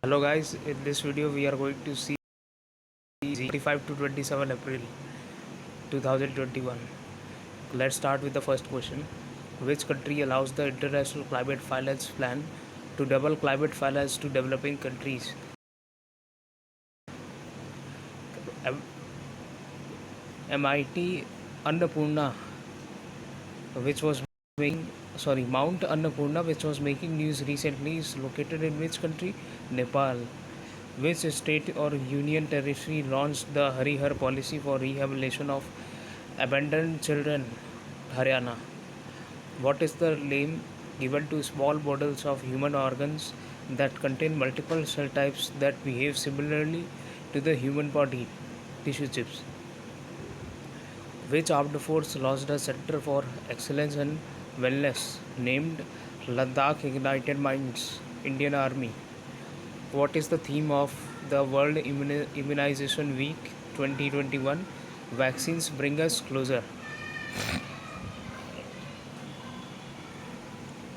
Hello guys, in this video we are going to see 25 to 27 April 2021. Let's start with the first question. Which country allows the International Climate Finance Plan to double climate finance to developing countries? MIT Annapurna, which was making Mount Annapurna, which was making news recently, is located in which country? Nepal. Which state or union territory launched the Harihar policy for rehabilitation of abandoned children? Haryana. What is the name given to small models of human organs that contain multiple cell types that behave similarly to the human body? Tissue chips. Which armed force launched a Center for Excellence in Wellness named Ladakh Ignited Minds? Indian Army. What is the theme of the World Immunization Week 2021? Vaccines bring us closer.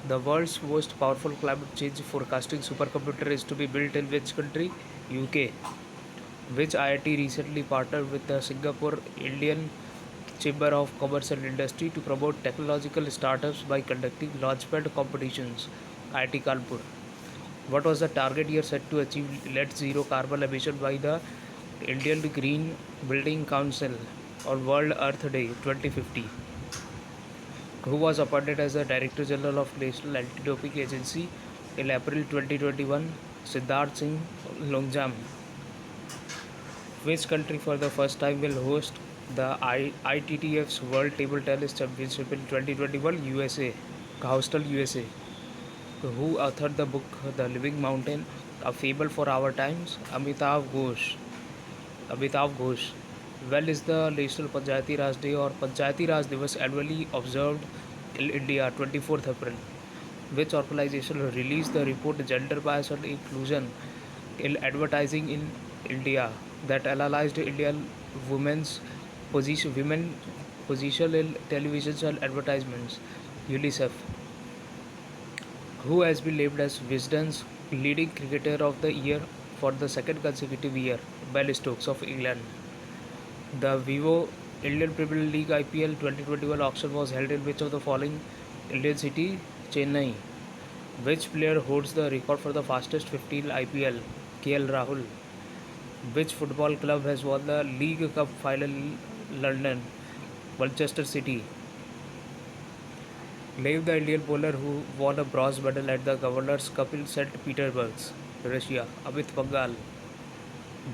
The world's most powerful climate change forecasting supercomputer is to be built in which country? UK. Which IIT recently partnered with the Singapore Indian Chamber of Commerce and Industry to promote technological startups by conducting launchpad competitions? IIT Kanpur. What was the target year set to achieve net zero carbon emission by the Indian Green Building Council on World Earth Day 2050? Who was appointed as the Director General of National Anti-Doping Agency in April 2021? Siddharth Singh Longjam. Which country for the first time will host the ITTF's World Table Tennis Championship in 2021? USA. Houston, USA. Who authored the book The Living Mountain, A Fable for Our Times? Amitav Ghosh. Amitav Ghosh. When is the National Panchayati Raj Day or Panchayati Raj Divas annually observed in India? 24th April. Which organization released the report Gender Bias and Inclusion in Advertising in India that analyzed Indian women position in television and advertisements? UNICEF. Who has been named as Wisden's leading cricketer of the year for the second consecutive year? Ben Stokes of England. The Vivo Indian Premier League IPL 2021 auction was held in which of the following Indian city? Chennai. Which player holds the record for the fastest 15 IPL? KL Rahul. Which football club has won the League Cup final in London? Manchester City. Name the Indian bowler who won a bronze medal at the Governors' Cup in St. Petersburg, Russia. Amit Pangal.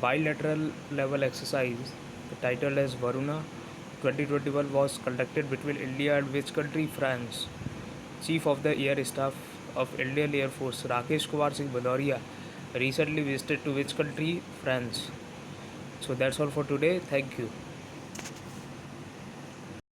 Bilateral level exercise, titled as Varuna 2021, was conducted between India and which country? France. Chief of the Air Staff of Indian Air Force Rakesh Kumar Singh Bhadauria recently visited to which country? France. So that's all for today. Thank you.